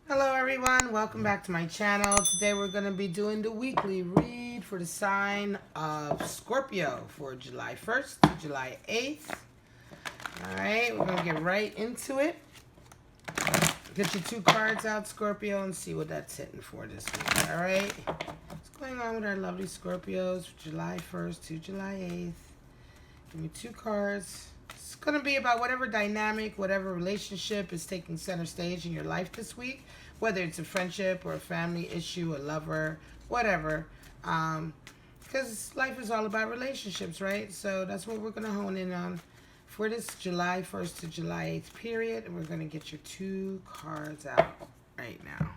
Hello everyone, welcome back to my channel. Today we're going to be doing the weekly read for the sign of Scorpio for July 1st to July 8th. Alright, we're going to get right into it. Get your two cards out, Scorpio, and see what that's hitting for this week. Alright, what's going on with our lovely Scorpios for July 1st to July 8th? Give me two cards. It's going to be about whatever dynamic, whatever relationship is taking center stage in your life this week, whether it's a friendship or a family issue, a lover, whatever. Because life is all about relationships, right? So that's what we're going to hone in on for this July 1st to July 8th period. And we're going to get your two cards out right now.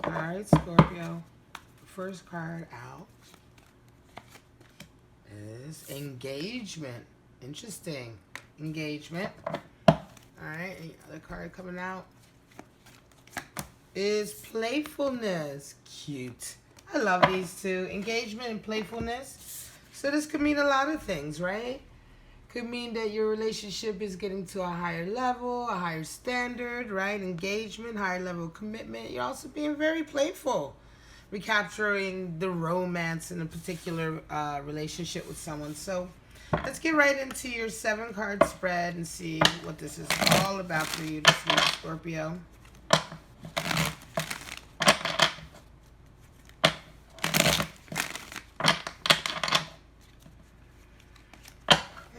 All right, Scorpio. First card out is engagement. Interesting. Engagement. Alright, any other card coming out is playfulness. Cute. I love these two. Engagement and playfulness. So this could mean a lot of things, right? Could mean that your relationship is getting to a higher level, a higher standard, right? Engagement, higher level of commitment. You're also being very playful. Recapturing the romance in a particular relationship with someone. So let's get right into your 7-card spread and see what this is all about for you this week, Scorpio.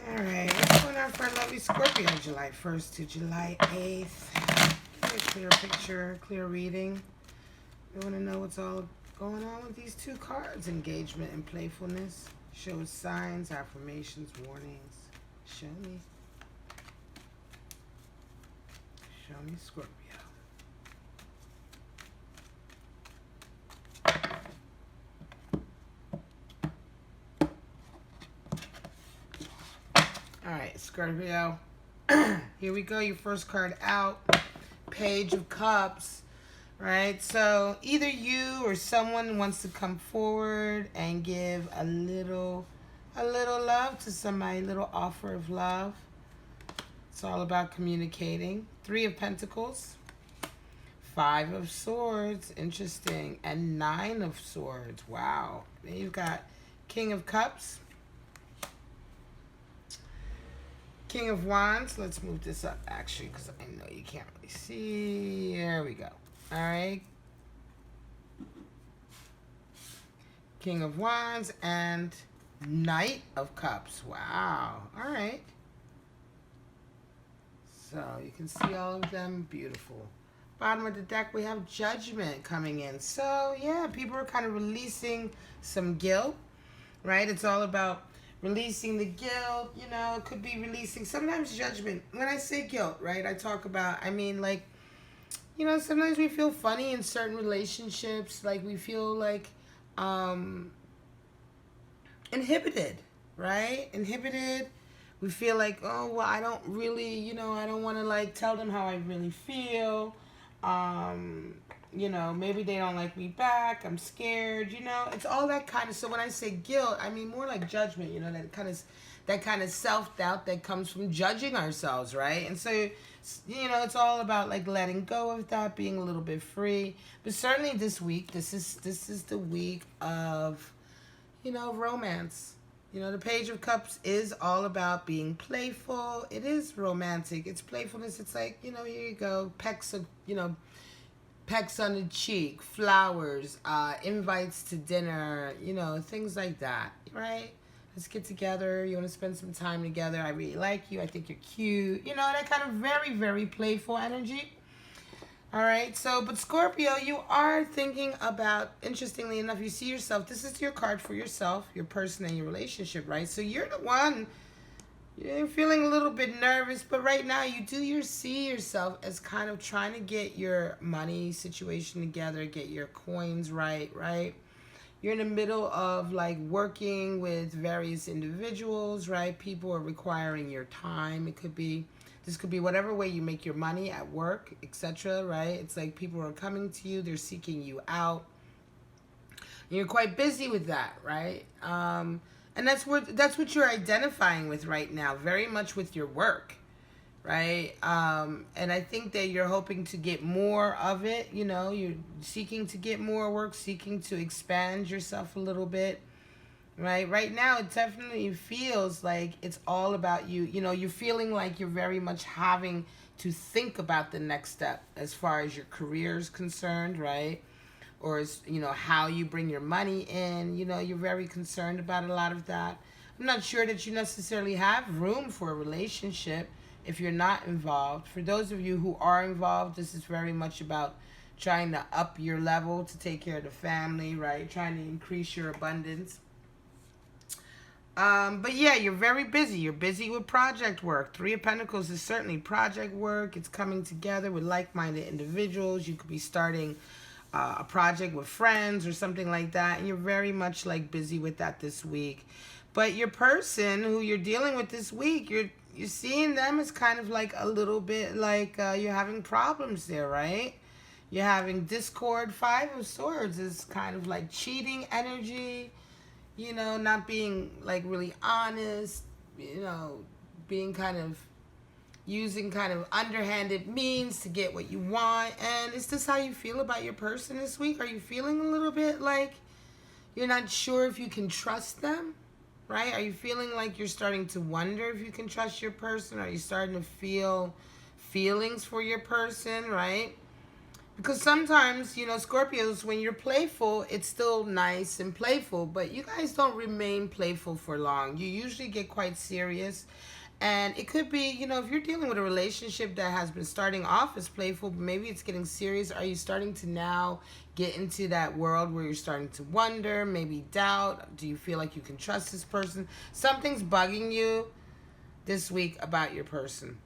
Alright, what's going on for our lovely Scorpio, July 1st to July 8th? Get a clear picture, clear reading. We want to know what's all going on with these two cards. Engagement and playfulness. Shows signs, affirmations, warnings. Show me. Show me, Scorpio. Alright, Scorpio. Here we go. Your first card out. Page of Cups. Right, so either you or someone wants to come forward and give a little love to somebody, a little offer of love. It's all about communicating. 3 of Pentacles, 5 of Swords, interesting, and 9 of Swords. Wow. Then you've got King of Cups, King of Wands. Let's move this up actually because I know you can't really see. There we go. All right, King of Wands and Knight of Cups. Wow. All right. So you can see all of them. Beautiful. Bottom of the deck, we have Judgment coming in. So, yeah, people are kind of releasing some guilt, right? It's all about releasing the guilt. You know, it could be releasing sometimes judgment. When I say guilt, right, I mean, like, you know, sometimes we feel funny in certain relationships. Like, we feel like inhibited, right? Inhibited. We feel like, oh, well, I don't really, you know, I don't want to, like, tell them how I really feel. You know, maybe they don't like me back. I'm scared, you know. It's all that kind of, so when I say guilt, I mean more like judgment, you know, that kind of self-doubt that comes from judging ourselves, right? And so, you know, it's all about like letting go of that, being a little bit free. But certainly this week, this is the week of, you know, romance. You know, the Page of Cups is all about being playful. It is romantic. It's playfulness. It's like, you know, here you go, pecks of, you know, pecks on the cheek, flowers, invites to dinner, you know, things like that, right? Let's get together. You want to spend some time together. I really like you. I think you're cute. You know, that kind of very, very playful energy. All right. So, but Scorpio, you are thinking about, interestingly enough, you see yourself. This is your card for yourself, your person, and your relationship, right? So you're the one. You're feeling a little bit nervous, but right now you see yourself as kind of trying to get your money situation together, get your coins right, right? You're in the middle of like working with various individuals, right? People are requiring your time. This could be whatever way you make your money at work, etc., right? It's like people are coming to you, they're seeking you out. You're quite busy with that, right? And that's what you're identifying with right now, very much with your work. right? And I think that you're hoping to get more of it. You know, you're seeking to get more work, seeking to expand yourself a little bit. Right now it definitely feels like it's all about you. You know, you're feeling like you're very much having to think about the next step as far as your career is concerned, right? Or as, you know, how you bring your money in. You know, you're very concerned about a lot of that. I'm not sure that you necessarily have room for a relationship if you're not involved. For those of you who are involved, this is very much about trying to up your level to take care of the family, right? Trying to increase your abundance. But yeah, you're very busy. You're busy with project work. Three of Pentacles is certainly project work. It's coming together with like-minded individuals. You could be starting a project with friends or something like that. And you're very much like busy with that this week. But your person who you're dealing with this week, you're seeing them as kind of like a little bit like you're having problems there, right? You're having discord. Five of Swords is kind of like cheating energy. You know, not being like really honest, you know, being kind of using kind of underhanded means to get what you want. And is this how you feel about your person this week? Are you feeling a little bit like you're not sure if you can trust them, right? Are you feeling like you're starting to wonder if you can trust your person? Are you starting to feel feelings for your person, right? Because sometimes, you know, Scorpios, when you're playful, it's still nice and playful, but you guys don't remain playful for long. You usually get quite serious. And it could be, you know, if you're dealing with a relationship that has been starting off as playful, but maybe it's getting serious, are you starting to now get into that world where you're starting to wonder, maybe doubt? Do you feel like you can trust this person? Something's bugging you this week about your person.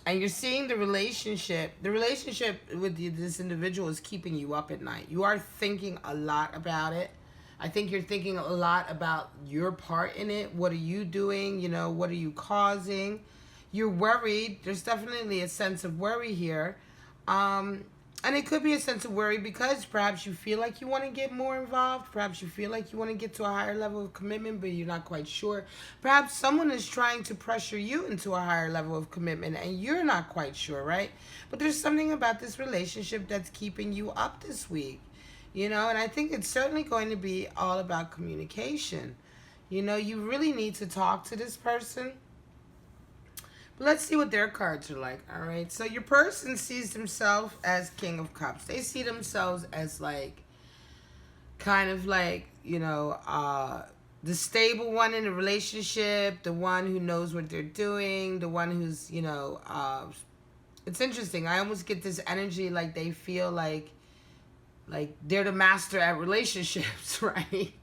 And you're seeing the relationship with this individual is keeping you up at night. You are thinking a lot about it. I think you're thinking a lot about your part in it. What are you doing? You know, what are you causing? You're worried. There's definitely a sense of worry here. And it could be a sense of worry because perhaps you feel like you want to get more involved. Perhaps you feel like you want to get to a higher level of commitment, but you're not quite sure. Perhaps someone is trying to pressure you into a higher level of commitment and you're not quite sure, right? But there's something about this relationship that's keeping you up this week, you know? And I think it's certainly going to be all about communication. You know, you really need to talk to this person. Let's see what their cards are like, all right? So your person sees themselves as King of Cups. They see themselves as like, kind of like, you know, the stable one in a relationship, the one who knows what they're doing, the one who's, you know, it's interesting. I almost get this energy like they feel like they're the master at relationships, right?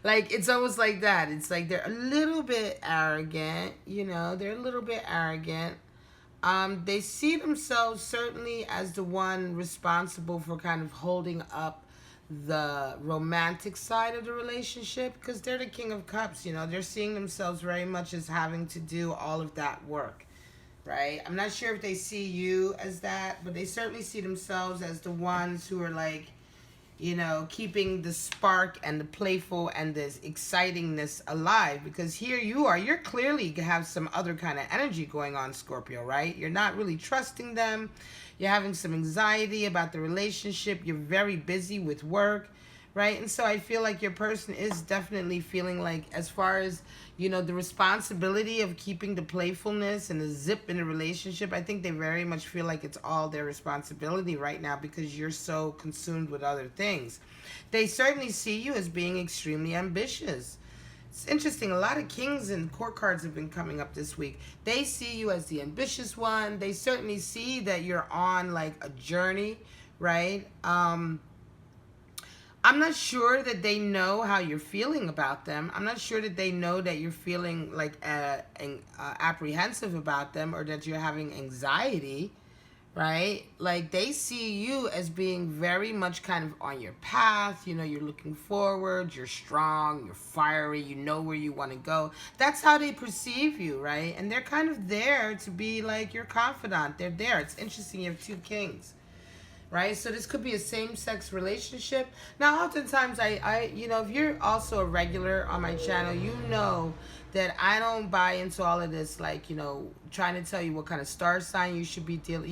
Like, it's almost like that. It's like they're a little bit arrogant, you know. They're a little bit arrogant. They see themselves certainly as the one responsible for kind of holding up the romantic side of the relationship because they're the King of Cups, you know. They're seeing themselves very much as having to do all of that work, right? I'm not sure if they see you as that, but they certainly see themselves as the ones who are like, you know, keeping the spark and the playful and this excitingness alive. Because here you are, you're clearly have some other kind of energy going on, Scorpio, right? You're not really trusting them. You're having some anxiety about the relationship. You're very busy with work, right? And so I feel like your person is definitely feeling like, as far as, you know, the responsibility of keeping the playfulness and the zip in the relationship, I think they very much feel like it's all their responsibility right now because you're so consumed with other things. They certainly see you as being extremely ambitious. It's interesting. A lot of kings and court cards have been coming up this week. They see you as the ambitious one. They certainly see that you're on like a journey, right? I'm not sure that they know how you're feeling about them. I'm not sure that they know that you're feeling like apprehensive about them or that you're having anxiety, right? Like, they see you as being very much kind of on your path. You know, you're looking forward, you're strong, you're fiery, you know where you want to go. That's how they perceive you, right? And they're kind of there to be like your confidant. They're there. It's interesting. You have two kings. Right? So this could be a same-sex relationship. Now, oftentimes, I you know, if you're also a regular on my channel, you know that I don't buy into all of this, like, you know, trying to tell you what kind of star sign you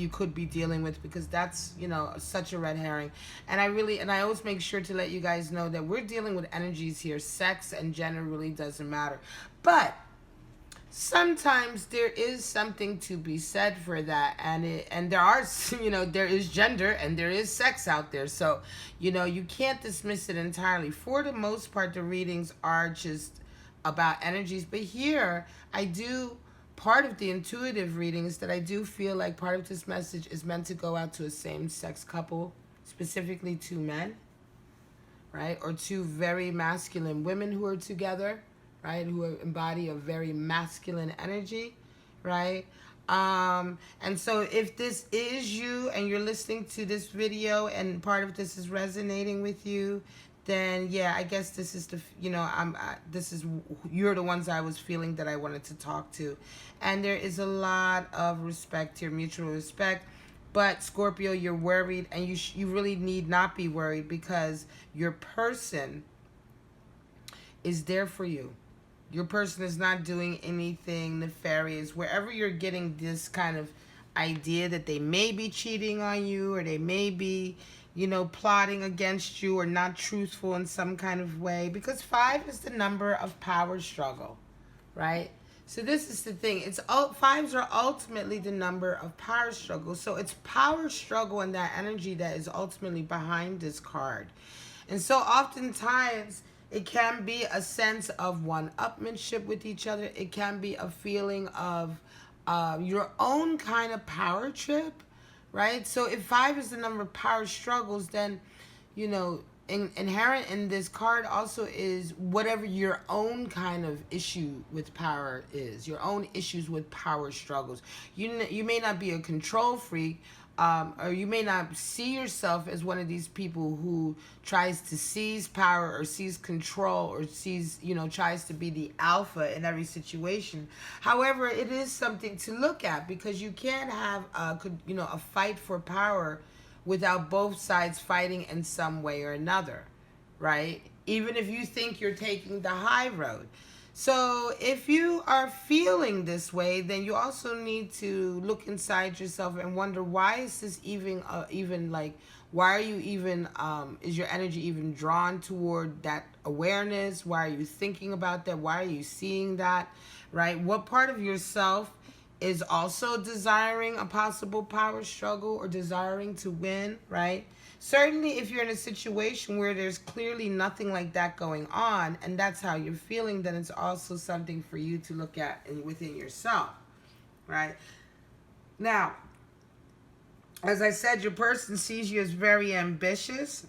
could be dealing with, because that's, you know, such a red herring. And I always make sure to let you guys know that we're dealing with energies here. Sex and gender really doesn't matter. But sometimes there is something to be said for that, and there are, you know, there is gender and there is sex out there, so, you know, you can't dismiss it entirely. For the most part, the readings are just about energies, but here I do, part of the intuitive readings, that I do feel like part of this message is meant to go out to a same-sex couple, specifically two men, right, or two very masculine women who are together, right, who embody a very masculine energy, right? And so if this is you and you're listening to this video and part of this is resonating with you, then yeah, I guess this is the, you know, you're the ones I was feeling that I wanted to talk to. And there is a lot of respect here, mutual respect. But Scorpio, you're worried, and you really need not be worried, because your person is there for you. Your person is not doing anything nefarious. Wherever you're getting this kind of idea that they may be cheating on you, or they may be, you know, plotting against you, or not truthful in some kind of way, because 5 is the number of power struggle, right? So this is the thing. Fives are ultimately the number of power struggle. So it's power struggle and that energy that is ultimately behind this card. And so oftentimes it can be a sense of one-upmanship with each other. It can be a feeling of your own kind of power trip, right? So if 5 is the number of power struggles, then, you know, inherent in this card also is whatever your own kind of issue with power is, your own issues with power struggles. You may not be a control freak, or you may not see yourself as one of these people who tries to seize power or seize control or tries to be the alpha in every situation. However, it is something to look at, because you can't have a fight for power without both sides fighting in some way or another, right? Even if you think you're taking the high road. So if you are feeling this way, then you also need to look inside yourself and wonder, why is this why are you even, is your energy even drawn toward that awareness? Why are you thinking about that? Why are you seeing that, right? What part of yourself is also desiring a possible power struggle or desiring to win, right? Certainly if you're in a situation where there's clearly nothing like that going on, and that's how you're feeling, then it's also something for you to look at within yourself, right? Now, as I said, your person sees you as very ambitious,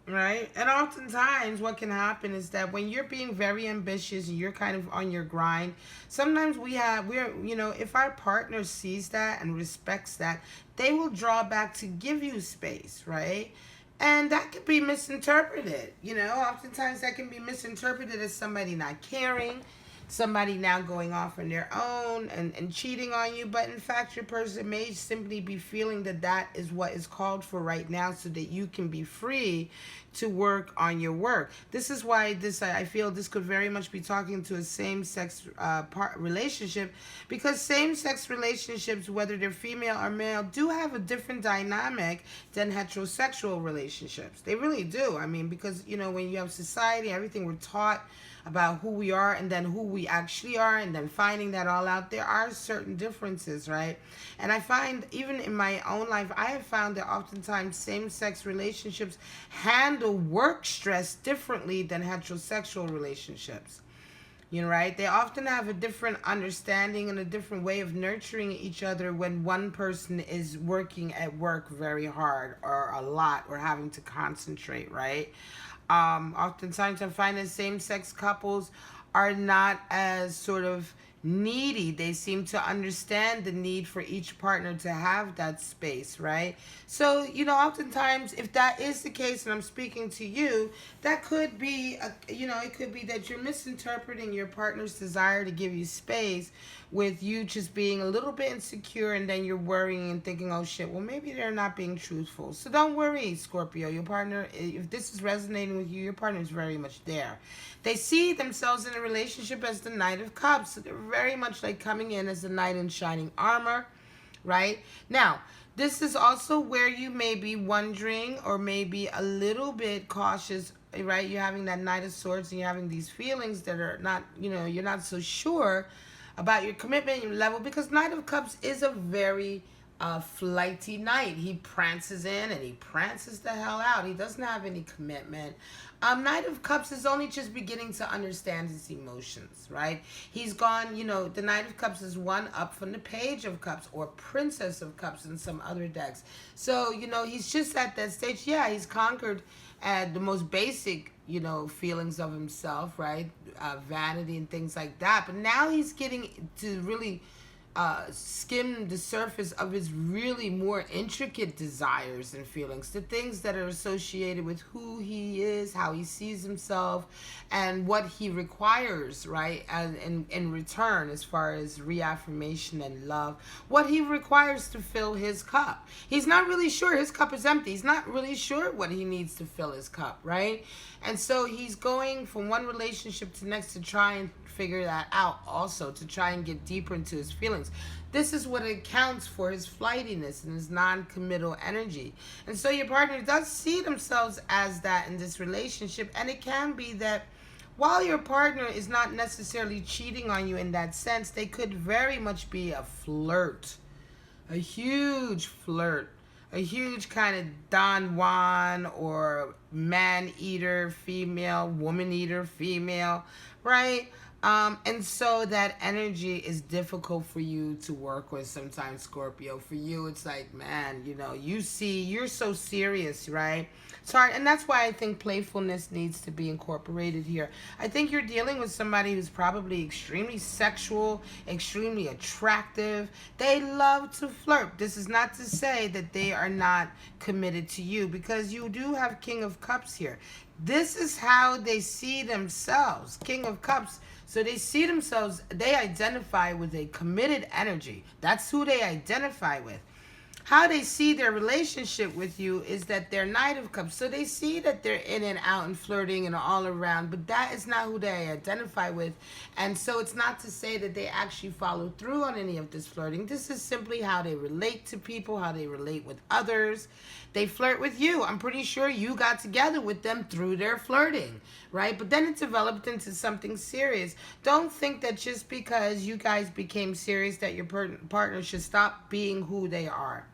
right? And oftentimes what can happen is that when you're being very ambitious and you're kind of on your grind, sometimes if our partner sees that and respects that, they will draw back to give you space, right? And that could be misinterpreted. Oftentimes that can be misinterpreted as somebody not caring, somebody now going off on their own and cheating on you. But in fact, your person may simply be feeling that that is what is called for right now, so that you can be free to work on your work. This is why I feel this could very much be talking to a same-sex relationship, because same-sex relationships, whether they're female or male, do have a different dynamic than heterosexual relationships. They really do. I mean, because, when you have society, everything we're taught about who we are and then who we actually are, and then finding that all out, there are certain differences, right? And I find, even in my own life, I have found that oftentimes same-sex relationships handle work stress differently than heterosexual relationships. Right? They often have a different understanding and a different way of nurturing each other when one person is working at work very hard or a lot, or having to concentrate, right? Oftentimes I find that same-sex couples are not as sort of, needy. They seem to understand the need for each partner to have that space, right? So, oftentimes, if that is the case, and I'm speaking to you, that could be, it could be that you're misinterpreting your partner's desire to give you space with you just being a little bit insecure, and then you're worrying and thinking, oh shit, well, maybe they're not being truthful. So don't worry, Scorpio. Your partner, if this is resonating with you, your partner is very much there. They see themselves in a relationship as the Knight of Cups. So they're very much like coming in as the knight in shining armor, right? Now, this is also where you may be wondering or maybe a little bit cautious, right? You're having that Knight of Swords and you're having these feelings that are not, you're not so sure about your commitment, your level, because Knight of Cups is a very flighty knight. He prances in and he prances the hell out. He doesn't have any commitment. Knight of Cups is only just beginning to understand his emotions, right? He's gone, the Knight of Cups is one up from the Page of Cups or Princess of Cups in some other decks. So, he's just at that stage. Yeah, he's conquered the most basic, feelings of himself, right? Vanity and things like that. But now he's getting to really skim the surface of his really more intricate desires and feelings, the things that are associated with who he is, how he sees himself, and what he requires, right? And in return, as far as reaffirmation and love, what he requires to fill his cup. He's not really sure. His cup is empty. He's not really sure what he needs to fill his cup, right? And so he's going from one relationship to the next to try and figure that out, also to try and get deeper into his feelings. This is what accounts for his flightiness and his non-committal energy. And so your partner does see themselves as that in this relationship, and it can be that while your partner is not necessarily cheating on you in that sense, they could very much be a flirt, a huge flirt, a huge kind of Don Juan or man-eater female, woman-eater female, right? And so that energy is difficult for you to work with sometimes, Scorpio. For you, it's like, man, you're so serious, right? It's hard, and that's why I think playfulness needs to be incorporated here. I think you're dealing with somebody who's probably extremely sexual, extremely attractive. They love to flirt. This is not to say that they are not committed to you, because you do have King of Cups here. This is how they see themselves, King of Cups. So they see themselves, they identify with a committed energy. That's who they identify with. How they see their relationship with you is that they're Knight of Cups. So they see that they're in and out and flirting and all around, but that is not who they identify with. And so it's not to say that they actually follow through on any of this flirting. This is simply how they relate to people, how they relate with others. They flirt with you. I'm pretty sure you got together with them through their flirting, right? But then it developed into something serious. Don't think that just because you guys became serious that your partner should stop being who they are.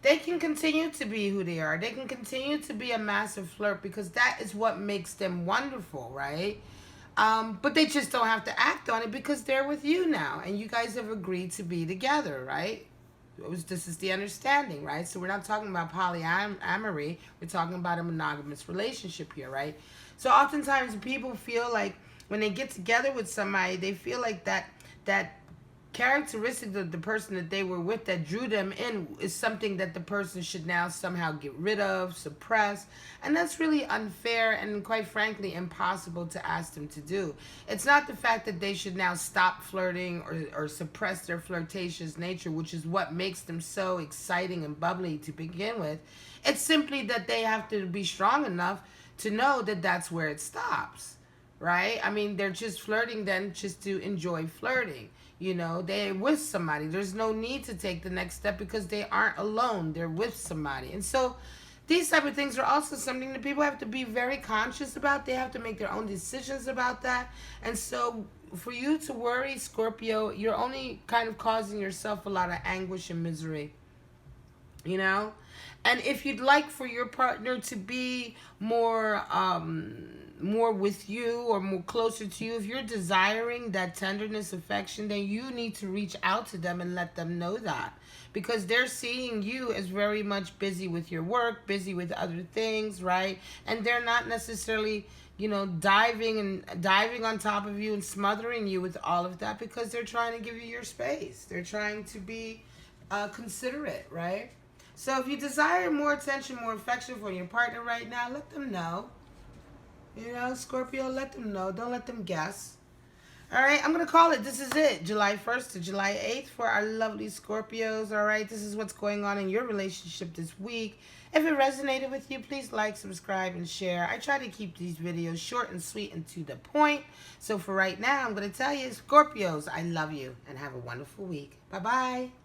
They can continue to be who they are. They can continue to be a massive flirt, because that is what makes them wonderful, right? But they just don't have to act on it because they're with you now, and you guys have agreed to be together, right? This is the understanding, right? So we're not talking about polyamory. We're talking about a monogamous relationship here, right? So oftentimes people feel like when they get together with somebody, they feel like that characteristic of the person that they were with that drew them in is something that the person should now somehow get rid of, suppress. And that's really unfair and, quite frankly, impossible to ask them to do. It's not the fact that they should now stop flirting or suppress their flirtatious nature, which is what makes them so exciting and bubbly to begin with. It's simply that they have to be strong enough to know that that's where it stops, right? I mean, they're just flirting then just to enjoy flirting. They're with somebody. There's no need to take the next step because they aren't alone. They're with somebody. And so these type of things are also something that people have to be very conscious about. They have to make their own decisions about that. And so for you to worry, Scorpio, you're only kind of causing yourself a lot of anguish and misery. And if you'd like for your partner to be more with you or more closer to you, if you're desiring that tenderness, affection, then you need to reach out to them and let them know that, because they're seeing you as very much busy with your work, busy with other things, right? And they're not necessarily you know, diving on top of you and smothering you with all of that, because they're trying to give you your space. They're trying to be considerate, right? So if you desire more attention, more affection from your partner right now, let them know. You know, Scorpio, let them know. Don't let them guess. All right, I'm going to call it. This is it. July 1st to July 8th for our lovely Scorpios. All right, this is what's going on in your relationship this week. If it resonated with you, please like, subscribe, and share. I try to keep these videos short and sweet and to the point. So for right now, I'm going to tell you, Scorpios, I love you and have a wonderful week. Bye-bye.